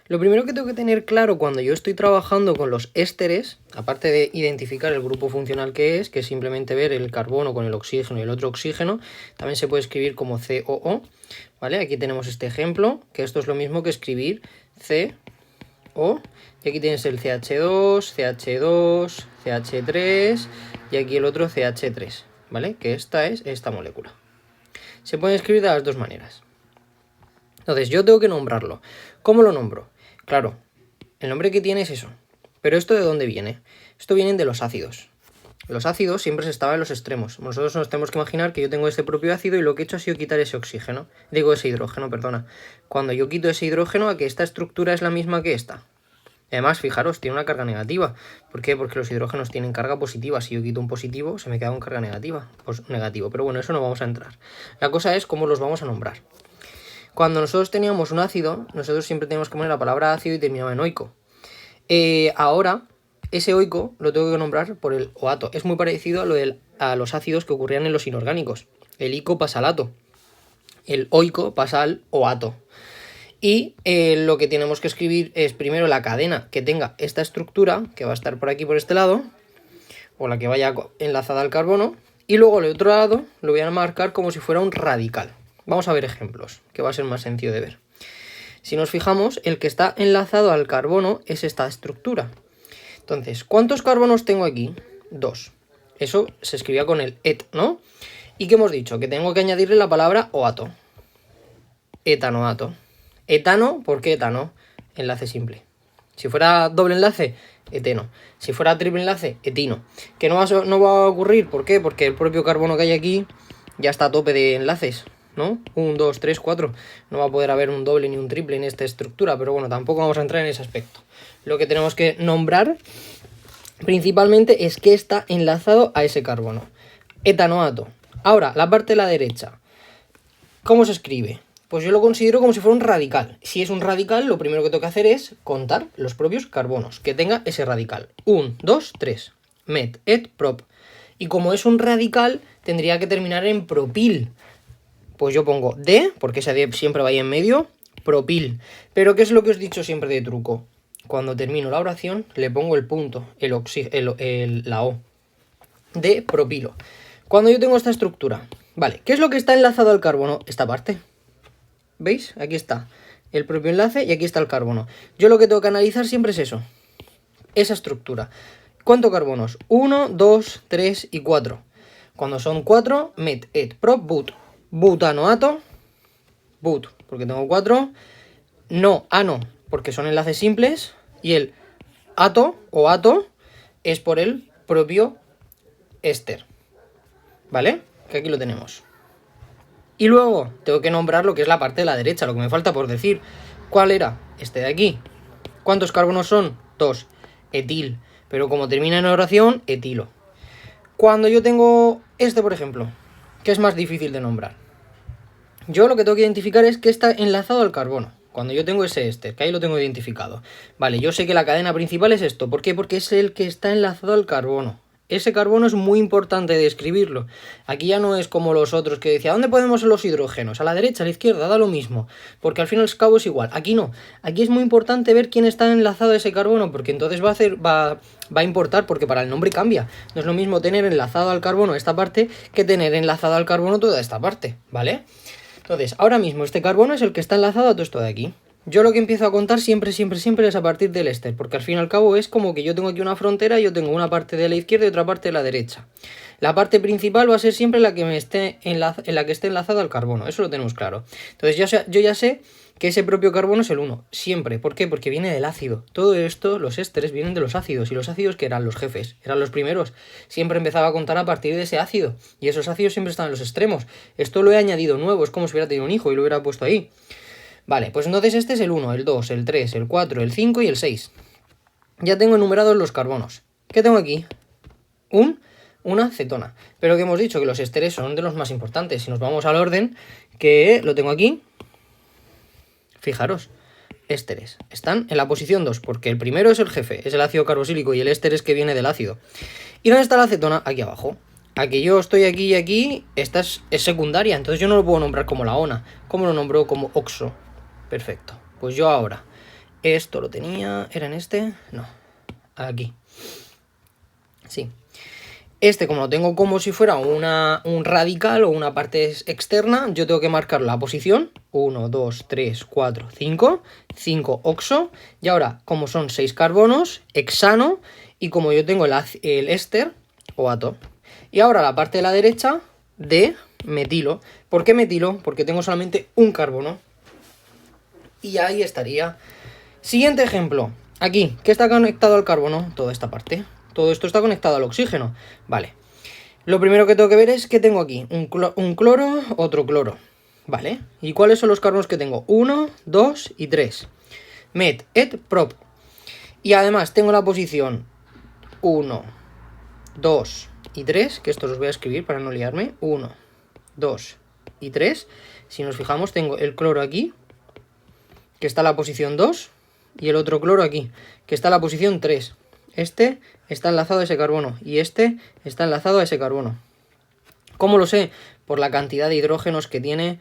Lo primero que tengo que tener claro cuando yo estoy trabajando con los ésteres, aparte de identificar el grupo funcional que es simplemente ver el carbono con el oxígeno y el otro oxígeno, también se puede escribir como COO, ¿vale? Aquí tenemos este ejemplo, que esto es lo mismo que escribir CO, y aquí tienes el CH2, CH2, CH3 y aquí el otro CH3, ¿vale? Que esta es esta molécula. Se pueden escribir de las dos maneras. Entonces yo tengo que nombrarlo. ¿Cómo lo nombro? Claro, el nombre que tiene es eso. Pero ¿esto de dónde viene? Esto viene de los ácidos. Los ácidos siempre se estaban en los extremos. Nosotros nos tenemos que imaginar que yo tengo este propio ácido y lo que he hecho ha sido quitar ese oxígeno. Digo ese hidrógeno, perdona. Cuando yo quito ese hidrógeno, a que esta estructura es la misma que esta. Además, fijaros, tiene una carga negativa. ¿Por qué? Porque los hidrógenos tienen carga positiva. Si yo quito un positivo, se me queda con carga negativa. Pues negativo. Pero bueno, eso no vamos a entrar. La cosa es cómo los vamos a nombrar. Cuando nosotros teníamos un ácido, nosotros siempre teníamos que poner la palabra ácido y terminaba en oico. Ahora, ese oico lo tengo que nombrar por el oato. Es muy parecido a los ácidos que ocurrían en los inorgánicos. El ico pasa al ato. El oico pasa al oato. Y lo que tenemos que escribir es primero la cadena que tenga esta estructura, que va a estar por aquí por este lado, o la que vaya enlazada al carbono, y luego el otro lado lo voy a marcar como si fuera un radical. Vamos a ver ejemplos, que va a ser más sencillo de ver. Si nos fijamos, el que está enlazado al carbono es esta estructura. Entonces, ¿cuántos carbonos tengo aquí? 2. Eso se escribía con el et, ¿no? ¿Y qué hemos dicho? Que tengo que añadirle la palabra oato. Etanoato. Etano, ¿por qué etano? Enlace simple. Si fuera doble enlace, eteno. Si fuera triple enlace, etino. Que no va a ocurrir, ¿por qué? Porque el propio carbono que hay aquí ya está a tope de enlaces, ¿no? 1, 2, 3, 4. No va a poder haber un doble ni un triple en esta estructura, pero bueno, tampoco vamos a entrar en ese aspecto. Lo que tenemos que nombrar principalmente es que está enlazado a ese carbono. Etanoato. Ahora, la parte de la derecha. ¿Cómo se escribe? Pues yo lo considero como si fuera un radical. Si es un radical, lo primero que tengo que hacer es contar los propios carbonos que tenga ese radical. 1, 2, 3. Met, et, prop. Y como es un radical, tendría que terminar en propil. Pues yo pongo D, porque esa D siempre va ahí en medio, propil. Pero ¿qué es lo que os he dicho siempre de truco? Cuando termino la oración, le pongo el punto, la O. De propilo. Cuando yo tengo esta estructura, vale, ¿qué es lo que está enlazado al carbono? Esta parte. ¿Veis? Aquí está el propio enlace y aquí está el carbono. Yo lo que tengo que analizar siempre es eso. Esa estructura. ¿Cuántos carbonos? 1, 2, 3 y 4. Cuando son 4, met, et, prop, but. Butanoato. But, porque tengo 4. No, ano, porque son enlaces simples. Y el ato o ato es por el propio éster. ¿Vale? Que aquí lo tenemos. Y luego tengo que nombrar lo que es la parte de la derecha, lo que me falta por decir. ¿Cuál era? Este de aquí. ¿Cuántos carbonos son? 2. Etil. Pero como termina en oración, etilo. Cuando yo tengo este, por ejemplo, que es más difícil de nombrar, yo lo que tengo que identificar es que está enlazado al carbono. Cuando yo tengo ese éster, que ahí lo tengo identificado. Vale, yo sé que la cadena principal es esto. ¿Por qué? Porque es el que está enlazado al carbono. Ese carbono es muy importante de escribirlo. Aquí ya no es como los otros que decía, ¿dónde podemos los hidrógenos? A la derecha, a la izquierda, da lo mismo. Porque al fin y al cabo es igual. Aquí no. Aquí es muy importante ver quién está enlazado a ese carbono, porque entonces va a importar, porque para el nombre cambia. No es lo mismo tener enlazado al carbono esta parte que tener enlazado al carbono toda esta parte, ¿vale? Entonces, ahora mismo este carbono es el que está enlazado a todo esto de aquí. Yo lo que empiezo a contar siempre es a partir del éster, porque al fin y al cabo es como que yo tengo aquí una frontera y yo tengo una parte de la izquierda y otra parte de la derecha. La parte principal va a ser siempre la que esté enlazada al carbono, eso lo tenemos claro. Entonces yo ya sé que ese propio carbono es el 1, siempre. ¿Por qué? Porque viene del ácido. Todo esto, los ésteres, vienen de los ácidos, y los ácidos que eran los jefes, eran los primeros. Siempre empezaba a contar a partir de ese ácido, y esos ácidos siempre están en los extremos. Esto lo he añadido nuevo, es como si hubiera tenido un hijo y lo hubiera puesto ahí. Vale, pues entonces este es el 1, el 2, el 3, el 4, el 5 y el 6. Ya tengo enumerados los carbonos. ¿Qué tengo aquí? Una cetona. Pero que hemos dicho que los ésteres son de los más importantes. Si nos vamos al orden, que lo tengo aquí. Fijaros, ésteres. Están en la posición 2, porque el primero es el jefe, es el ácido carboxílico, y el éster es que viene del ácido. ¿Y dónde está la cetona? Aquí abajo. Aquí yo estoy aquí y aquí, esta es secundaria, entonces yo no lo puedo nombrar como la ona. ¿Cómo lo nombro? Como oxo. Perfecto. Pues yo ahora, Esto lo tenía, ¿era en este? No, aquí. Sí. Este, como lo tengo como si fuera un radical o una parte externa, yo tengo que marcar la posición. 1, 2, 3, 4, 5. 5 oxo. Y ahora, como son 6 carbonos, hexano. Y como yo tengo el éster o ato. Y ahora la parte de la derecha de metilo. ¿Por qué metilo? Porque tengo solamente un carbono. Y ahí estaría. Siguiente ejemplo. Aquí, ¿qué está conectado al carbono? Toda esta parte. Todo esto está conectado al oxígeno. Vale. Lo primero que tengo que ver es que tengo aquí un cloro, otro cloro. Vale. ¿Y cuáles son los carbonos que tengo? 1, 2 y 3. Met, et, prop. Y además tengo la posición 1, 2 y 3, que estos los voy a escribir para no liarme. 1, 2 y 3. Si nos fijamos, tengo el cloro aquí, que está en la posición 2, y el otro cloro aquí, que está en la posición 3. Este está enlazado a ese carbono y este está enlazado a ese carbono. ¿Cómo lo sé? Por la cantidad de hidrógenos que tiene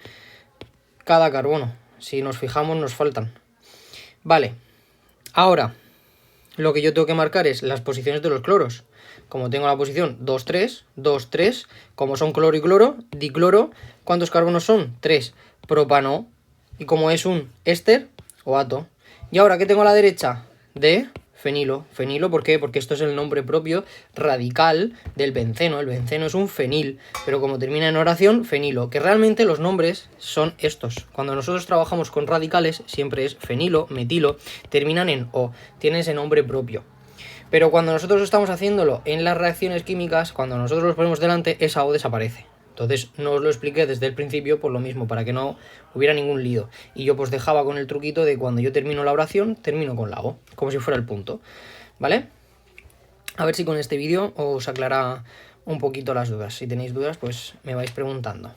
cada carbono. Si nos fijamos, nos faltan. Vale. Ahora, lo que yo tengo que marcar es las posiciones de los cloros. Como tengo la posición 2, 3, 2, 3, como son cloro y cloro, dicloro, ¿cuántos carbonos son? 3. Propano. Y como es un éster o ato. Y ahora, ¿qué tengo a la derecha? De fenilo. Fenilo, ¿por qué? Porque esto es el nombre propio radical del benceno. El benceno es un fenil, pero como termina en oración, fenilo. Que realmente los nombres son estos. Cuando nosotros trabajamos con radicales, siempre es fenilo, metilo, terminan en o. Tienen ese nombre propio. Pero cuando nosotros estamos haciéndolo en las reacciones químicas, cuando nosotros los ponemos delante, esa o desaparece. Entonces no os lo expliqué desde el principio por lo mismo, para que no hubiera ningún lío. Y yo pues dejaba con el truquito de cuando yo termino la oración, termino con la O, como si fuera el punto. ¿Vale? A ver si con este vídeo os aclara un poquito las dudas. Si tenéis dudas, pues me vais preguntando.